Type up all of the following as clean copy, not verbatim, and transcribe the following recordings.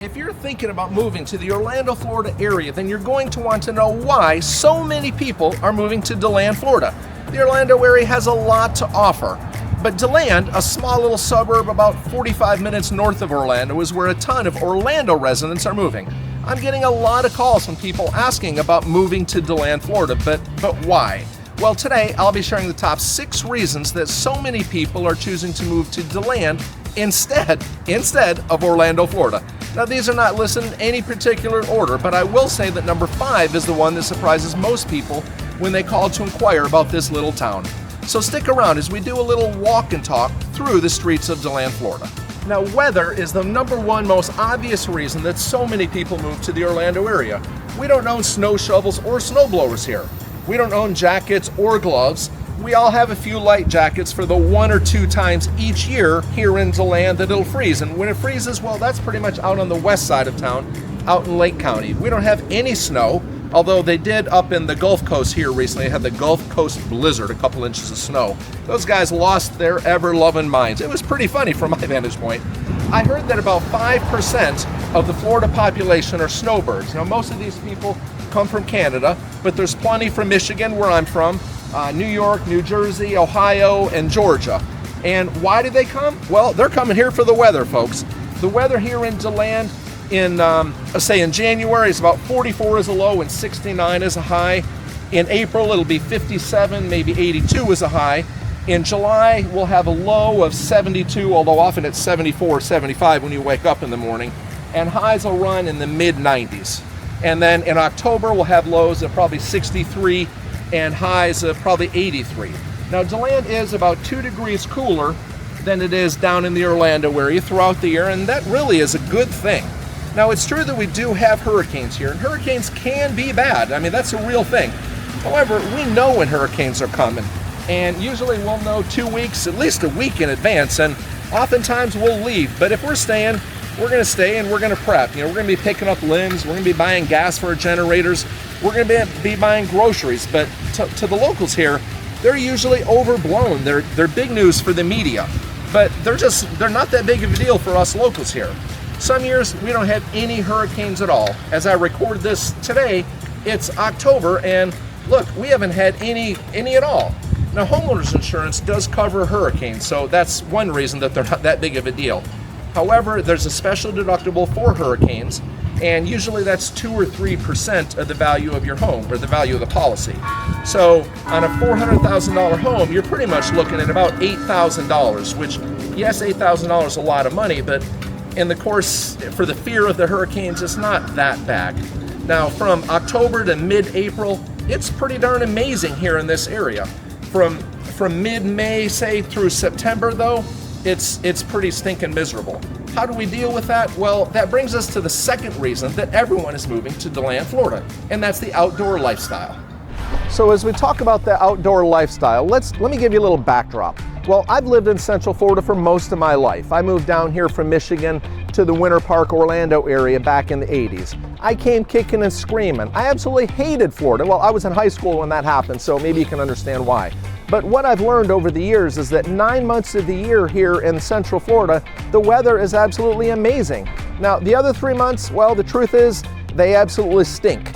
If you're thinking about moving to the Orlando, Florida area, then you're going to want to know why so many people are moving to Deland, Florida. The Orlando area has a lot to offer, but Deland, a small little suburb about 45 minutes north of Orlando, is where a ton of Orlando residents are moving. I'm getting a lot of calls from people asking about moving to Deland, Florida, but why? Well, today I'll be sharing the top 6 reasons that so many people are choosing to move to Deland instead of Orlando, Florida. Now, these are not listed in any particular order, but I will say that number 5 is the one that surprises most people when they call to inquire about this little town. So stick around as we do a little walk and talk through the streets of Deland, Florida. Now, weather is the number 1 most obvious reason that so many people move to the Orlando area. We don't own snow shovels or snow blowers here. We don't own jackets or gloves. We all have a few light jackets for the 1 or 2 times each year here in Deland that it'll freeze. And when it freezes, well, that's pretty much out on the west side of town, out in Lake County. We don't have any snow, although they did up in the Gulf Coast here recently. Had the Gulf Coast blizzard, a couple inches of snow. Those guys lost their ever-loving minds. It was pretty funny from my vantage point. I heard that about 5% of the Florida population are snowbirds. Now, most of these people come from Canada, but there's plenty from Michigan, where I'm from, New York, New Jersey, Ohio, and Georgia. And why do they come? Well, they're coming here for the weather, folks. The weather here in Deland in January is about 44 as a low and 69 as a high. In April, it'll be 57, maybe 82 as a high. In July, we'll have a low of 72, although often it's 74, 75 when you wake up in the morning. And highs will run in the mid-90s. And then in October, we'll have lows of probably 63 and highs of probably 83. Now, Deland is about 2 degrees cooler than it is down in the Orlando area throughout the year, and that really is a good thing. Now, it's true that we do have hurricanes here, and hurricanes can be bad. I mean, that's a real thing. However, we know when hurricanes are coming, and usually we'll know 2 weeks, at least a week in advance, and oftentimes we'll leave. But if we're staying, we're going to stay and we're going to prep. You know, we're going to be picking up limbs, we're going to be buying gas for our generators, we're going to be buying groceries. But to the locals here, they're usually overblown. They're big news for the media, but they're not that big of a deal for us locals here. Some years we don't have any hurricanes at all. As I record this today, it's October, and look, we haven't had any at all. Now, homeowners insurance does cover hurricanes, so that's one reason that they're not that big of a deal. However, there's a special deductible for hurricanes, and usually that's 2 or 3% of the value of your home, or the value of the policy. So on a $400,000 home, you're pretty much looking at about $8,000, which, yes, $8,000 is a lot of money, but in the course, for the fear of the hurricanes, it's not that bad. Now, from October to mid-April, it's pretty darn amazing here in this area. From mid-May, say, through September, though, it's pretty stinking miserable. How do we deal with that? Well, that brings us to the second reason that everyone is moving to Deland, Florida, and that's the outdoor lifestyle. So as we talk about the outdoor lifestyle, let me give you a little backdrop. Well, I've lived in Central Florida for most of my life. I moved down here from Michigan to the Winter Park, Orlando area back in the 80s. I came kicking and screaming. I absolutely hated Florida. Well, I was in high school when that happened, so maybe you can understand why. But what I've learned over the years is that 9 months of the year here in Central Florida, the weather is absolutely amazing. Now, the other 3 months, well, the truth is they absolutely stink.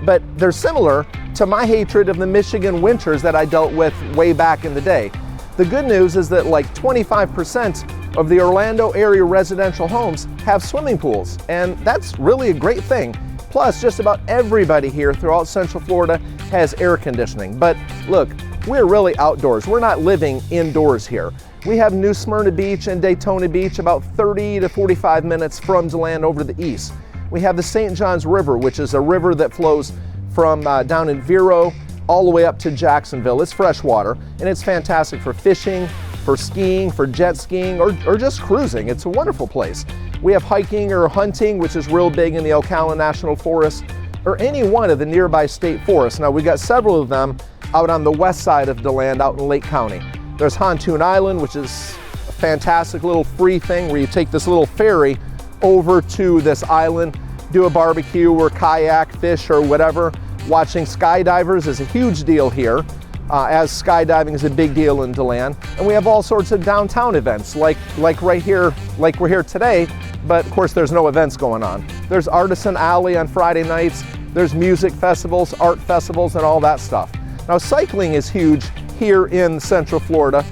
But they're similar to my hatred of the Michigan winters that I dealt with way back in the day. The good news is that like 25% of the Orlando area residential homes have swimming pools, and that's really a great thing. Plus, just about everybody here throughout Central Florida has air conditioning. But look, we're really outdoors. We're not living indoors here. We have New Smyrna Beach and Daytona Beach about 30 to 45 minutes from Deland over to the east. We have the St. Johns River, which is a river that flows from down in Vero all the way up to Jacksonville. It's freshwater, and it's fantastic for fishing, for skiing, for jet skiing, or just cruising. It's a wonderful place. We have hiking or hunting, which is real big in the Ocala National Forest, or any one of the nearby state forests. Now, we've got several of them out on the west side of Deland, out in Lake County. There's Pontoon Island, which is a fantastic little free thing where you take this little ferry over to this island, do a barbecue or kayak, fish or whatever. Watching skydivers is a huge deal here, as skydiving is a big deal in Deland. And we have all sorts of downtown events, like right here, like we're here today. but of course there's no events going on. There's Artisan Alley on Friday nights, there's music festivals, art festivals, and all that stuff. Now cycling is huge here in Central Florida.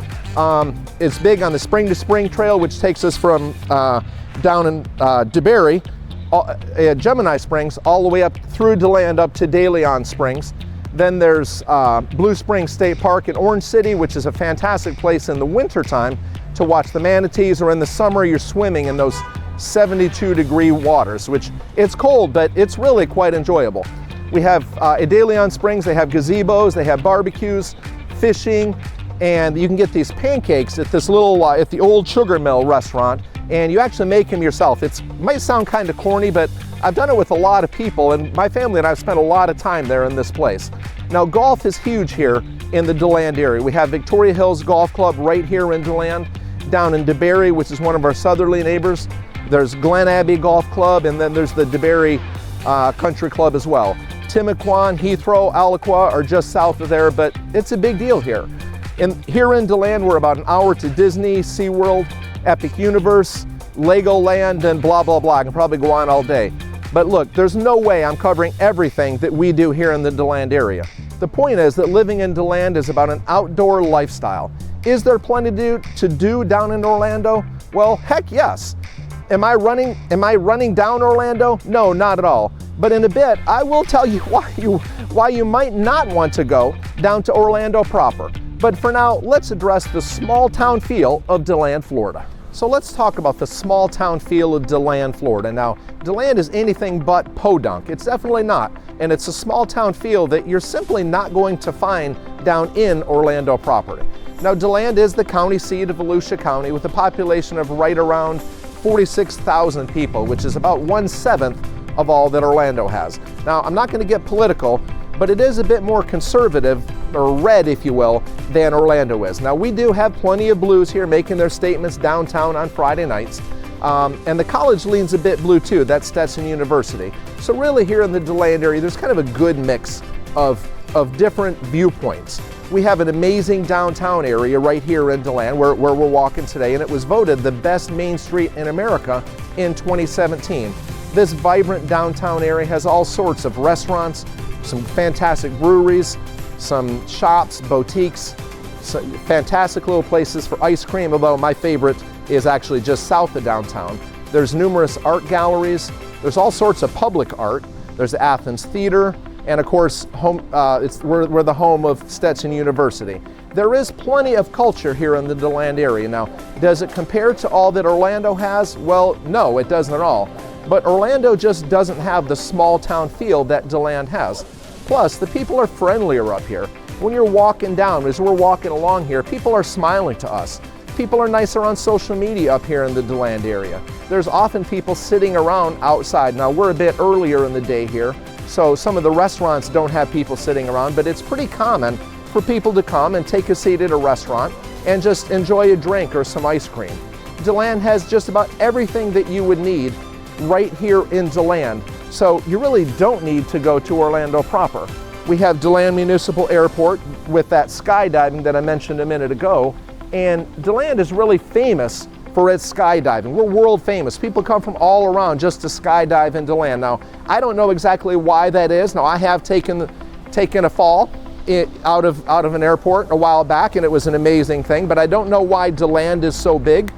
It's big on the Spring to Spring Trail, which takes us from down in DeBerry, Gemini Springs, all the way up through DeLand up to De Leon Springs. Then there's Blue Springs State Park in Orange City, which is a fantastic place in the wintertime to watch the manatees, or in the summer you're swimming in those 72-degree waters, which it's cold, but it's really quite enjoyable. We have at De Leon Springs, they have gazebos, they have barbecues, fishing, and you can get these pancakes at this little, at the Old Sugar Mill restaurant, and you actually make them yourself. It might sound kind of corny, but I've done it with a lot of people, and my family and I have spent a lot of time there in this place. Now, golf is huge here in the DeLand area. We have Victoria Hills Golf Club right here in DeLand. Down in DeBerry, which is one of our southerly neighbors, there's Glen Abbey Golf Club, and then there's the DeBerry Country Club as well. Timucuan, Heathrow, Alaqua are just south of there, but it's a big deal here. And here in DeLand, we're about an hour to Disney, SeaWorld, Epic Universe, Legoland, and blah, blah, blah. I can probably go on all day. But look, there's no way I'm covering everything that we do here in the DeLand area. The point is that living in DeLand is about an outdoor lifestyle. Is there plenty to do down in Orlando? Well, heck yes. Am I running down Orlando? No, not at all. But in a bit, I will tell you why you might not want to go down to Orlando proper. But for now, let's address the small town feel of Deland, Florida. So let's talk about the small town feel of Deland, Florida. Now, Deland is anything but podunk. It's definitely not. And it's a small town feel that you're simply not going to find down in Orlando proper. Now, Deland is the county seat of Volusia County with a population of right around 46,000 people, which is about 1/7 of all that Orlando has. Now, I'm not going to get political, but it is a bit more conservative, or red, if you will, than Orlando is. Now, we do have plenty of blues here making their statements downtown on Friday nights, and the college leans a bit blue too. That's Stetson University. So really here in the DeLand area, there's kind of a good mix of different viewpoints. We have an amazing downtown area right here in DeLand where we're walking today, and it was voted the best main street in America in 2017. This vibrant downtown area has all sorts of restaurants, some fantastic breweries, some shops, boutiques, some fantastic little places for ice cream, although my favorite is actually just south of downtown. There's numerous art galleries, there's all sorts of public art, there's the Athens Theater, and of course, we're the home of Stetson University. There is plenty of culture here in the DeLand area. Now, does it compare to all that Orlando has? Well, no, it doesn't at all. But Orlando just doesn't have the small town feel that DeLand has. Plus, the people are friendlier up here. When you're walking down, as we're walking along here, people are smiling to us. People are nicer on social media up here in the DeLand area. There's often people sitting around outside. Now, we're a bit earlier in the day here, so some of the restaurants don't have people sitting around, but it's pretty common for people to come and take a seat at a restaurant and just enjoy a drink or some ice cream. DeLand has just about everything that you would need right here in DeLand, so you really don't need to go to Orlando proper. We have DeLand Municipal Airport with that skydiving that I mentioned a minute ago, and DeLand is really famous for its skydiving. We're world famous. People come from all around just to skydive in DeLand. Now, I don't know exactly why that is. Now, I have taken a fall out of an airport a while back, and it was an amazing thing, but I don't know why DeLand is so big.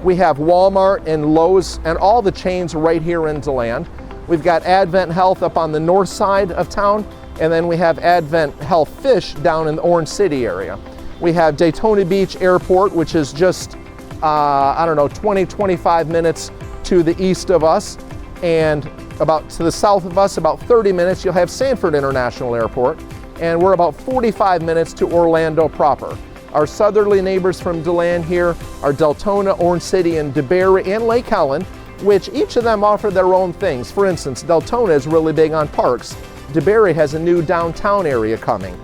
We have Walmart and Lowe's and all the chains right here in DeLand. We've got Advent Health up on the north side of town, and then we have Advent Health Fish down in the Orange City area. We have Daytona Beach Airport, which is just, 20-25 minutes to the east of us, and about to the south of us, about 30 minutes, you'll have Sanford International Airport, and we're about 45 minutes to Orlando proper. Our southerly neighbors from DeLand here are Deltona, Orange City, and DeBerry, and Lake Helen, which each of them offer their own things. For instance, Deltona is really big on parks. DeBerry has a new downtown area coming.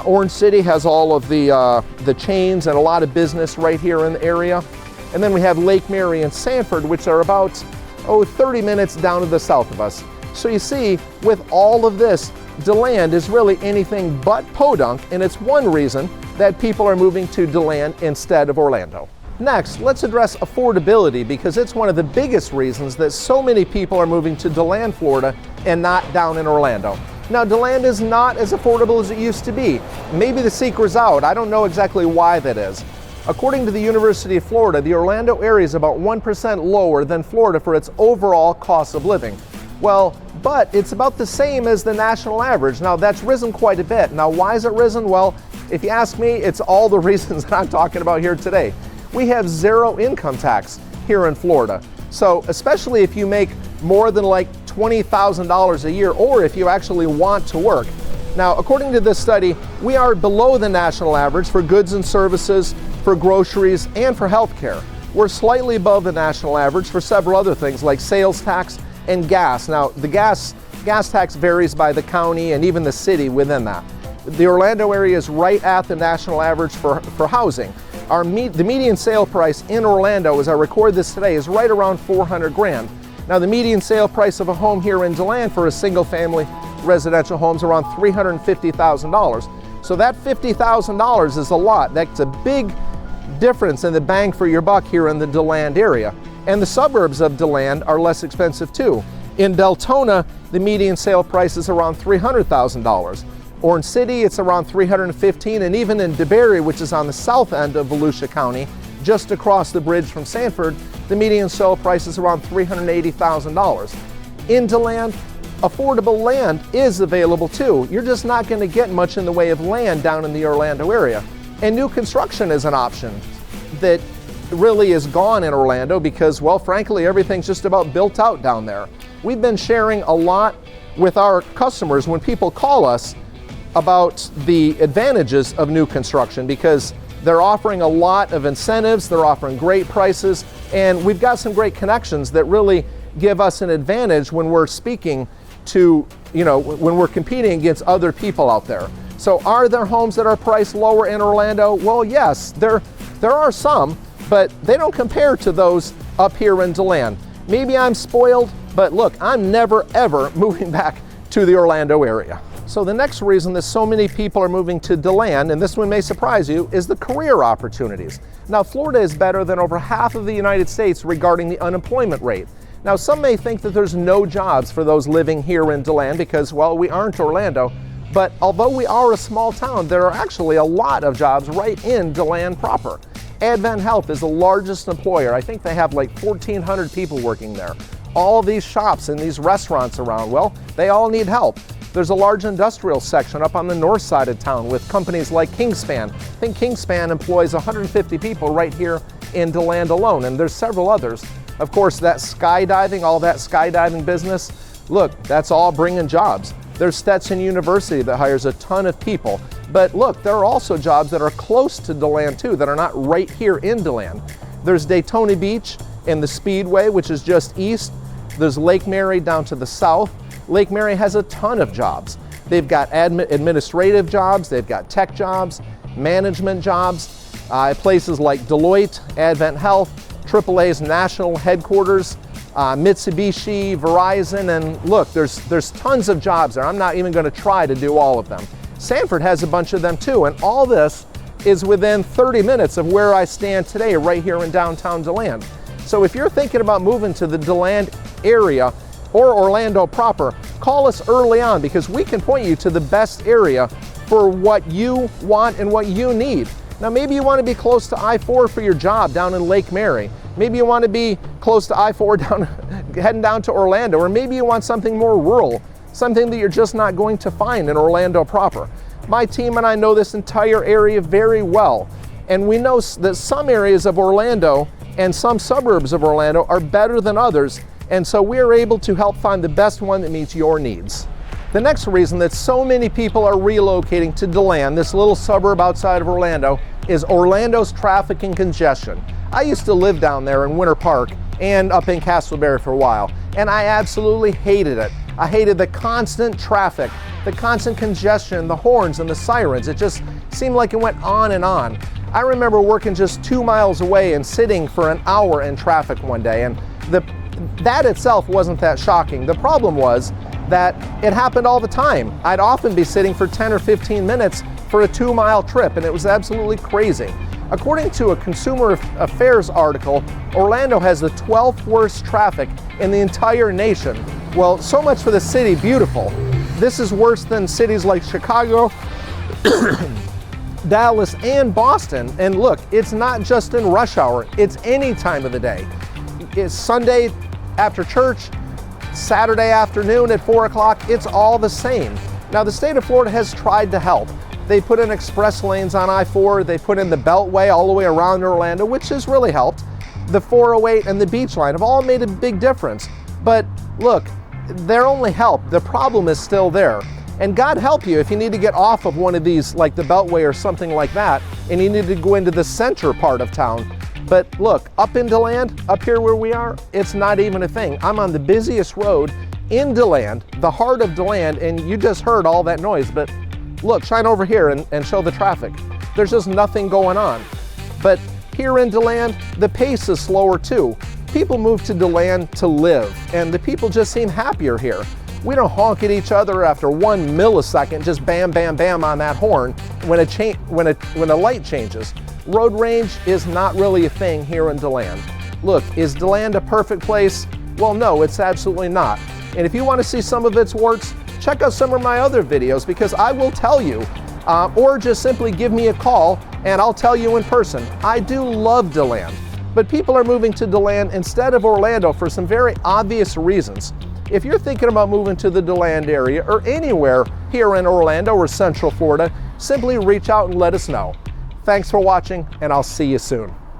Orange City has all of the chains and a lot of business right here in the area. And then we have Lake Mary and Sanford, which are about 30 minutes down to the south of us. So you see, with all of this, DeLand is really anything but podunk, and it's one reason that people are moving to DeLand instead of Orlando. Next, let's address affordability because it's one of the biggest reasons that so many people are moving to Deland, Florida and not down in Orlando. Now, Deland is not as affordable as it used to be. Maybe the secret's out. I don't know exactly why that is. According to the University of Florida, the Orlando area is about 1% lower than Florida for its overall cost of living. Well, but it's about the same as the national average. Now, that's risen quite a bit. Now, why has it risen? Well, if you ask me, it's all the reasons that I'm talking about here today. We have zero income tax here in Florida. So, especially if you make more than like $20,000 a year, or if you actually want to work. Now, according to this study, we are below the national average for goods and services, for groceries, and for healthcare. We're slightly above the national average for several other things like sales tax and gas. Now, the gas tax varies by the county and even the city within that. The Orlando area is right at the national average for housing. The median sale price in Orlando, as I record this today, is right around $400,000. Now, the median sale price of a home here in Deland for a single-family residential home is around $350,000. So that $50,000 is a lot. That's a big difference in the bang for your buck here in the Deland area. And the suburbs of Deland are less expensive too. In Deltona, the median sale price is around $300,000. Orange City, it's around $315,000, and even in DeBerry, which is on the south end of Volusia County, just across the bridge from Sanford, the median sale price is around $380,000. In Deland, affordable land is available too. You're just not going to get much in the way of land down in the Orlando area. And new construction is an option that really is gone in Orlando because, well, frankly, everything's just about built out down there. We've been sharing a lot with our customers when people call us about the advantages of new construction because they're offering a lot of incentives, they're offering great prices, and we've got some great connections that really give us an advantage when we're speaking to, when we're competing against other people out there. So are there homes that are priced lower in Orlando? Well, yes, there are some, but they don't compare to those up here in Deland. Maybe I'm spoiled, but look, I'm never ever moving back to the Orlando area. So the next reason that so many people are moving to Deland, and this one may surprise you, is the career opportunities. Now, Florida is better than over half of the United States regarding the unemployment rate. Now, some may think that there's no jobs for those living here in Deland because, well, we aren't Orlando, but although we are a small town, there are actually a lot of jobs right in Deland proper. Advent Health is the largest employer. I think they have like 1,400 people working there. All these shops and these restaurants around, well, they all need help. There's a large industrial section up on the north side of town with companies like Kingspan. I think Kingspan employs 150 people right here in Deland alone, and there's several others. Of course, that skydiving, all that skydiving business, look, that's all bringing jobs. There's Stetson University that hires a ton of people. But look, there are also jobs that are close to Deland too, that are not right here in Deland. There's Daytona Beach and the Speedway, which is just east. There's Lake Mary down to the south. Lake Mary has a ton of jobs. They've got administrative jobs, they've got tech jobs, management jobs, places like Deloitte, Advent Health, AAA's national headquarters, Mitsubishi, Verizon, and look, there's tons of jobs there. I'm not even going to try to do all of them. Sanford has a bunch of them too, and all this is within 30 minutes of where I stand today, right here in downtown Deland. So if you're thinking about moving to the Deland area or Orlando proper, call us early on because we can point you to the best area for what you want and what you need. Now, maybe you want to be close to I-4 for your job down in Lake Mary. Maybe you want to be close to I-4 heading down to Orlando, or maybe you want something more rural, something that you're just not going to find in Orlando proper. My team and I know this entire area very well, and we know that some areas of Orlando and some suburbs of Orlando are better than others, and so we are able to help find the best one that meets your needs. The next reason that so many people are relocating to Deland, this little suburb outside of Orlando, is Orlando's traffic and congestion. I used to live down there in Winter Park and up in Castleberry for a while, and I absolutely hated it. I hated the constant traffic, the constant congestion, the horns and the sirens. It just seemed like it went on and on. I remember working just 2 miles away and sitting for an hour in traffic one day, and that itself wasn't that shocking. The problem was that it happened all the time. I'd often be sitting for 10 or 15 minutes for a 2-mile trip, and it was absolutely crazy. According to a Consumer Affairs article, Orlando has the 12th worst traffic in the entire nation. Well, so much for the city beautiful. This is worse than cities like Chicago, Dallas, and Boston. And look, it's not just in rush hour, it's any time of the day. It's Sunday after church, Saturday afternoon at 4 o'clock, it's all the same. Now, the state of Florida has tried to help. They put in express lanes on I-4, they put in the Beltway all the way around Orlando, which has really helped. The 408 and the Beach Line have all made a big difference. But look, they're only help. The problem is still there. And God help you if you need to get off of one of these, like the Beltway or something like that, and you need to go into the center part of town. But look, up in Deland, up here where we are, it's not even a thing. I'm on the busiest road in Deland, the heart of Deland, and you just heard all that noise. But look, shine over here and show the traffic. There's just nothing going on. But here in Deland, the pace is slower too. People move to Deland to live, and the people just seem happier here. We don't honk at each other after 1 millisecond, just bam, bam, bam on that horn when a light changes. Road rage is not really a thing here in Deland. Look, is Deland a perfect place? Well, no, it's absolutely not. And if you want to see some of its warts, check out some of my other videos, because I will tell you, or just simply give me a call and I'll tell you in person. I do love Deland, but people are moving to Deland instead of Orlando for some very obvious reasons. If you're thinking about moving to the Deland area or anywhere here in Orlando or Central Florida, simply reach out and let us know. Thanks for watching, and I'll see you soon.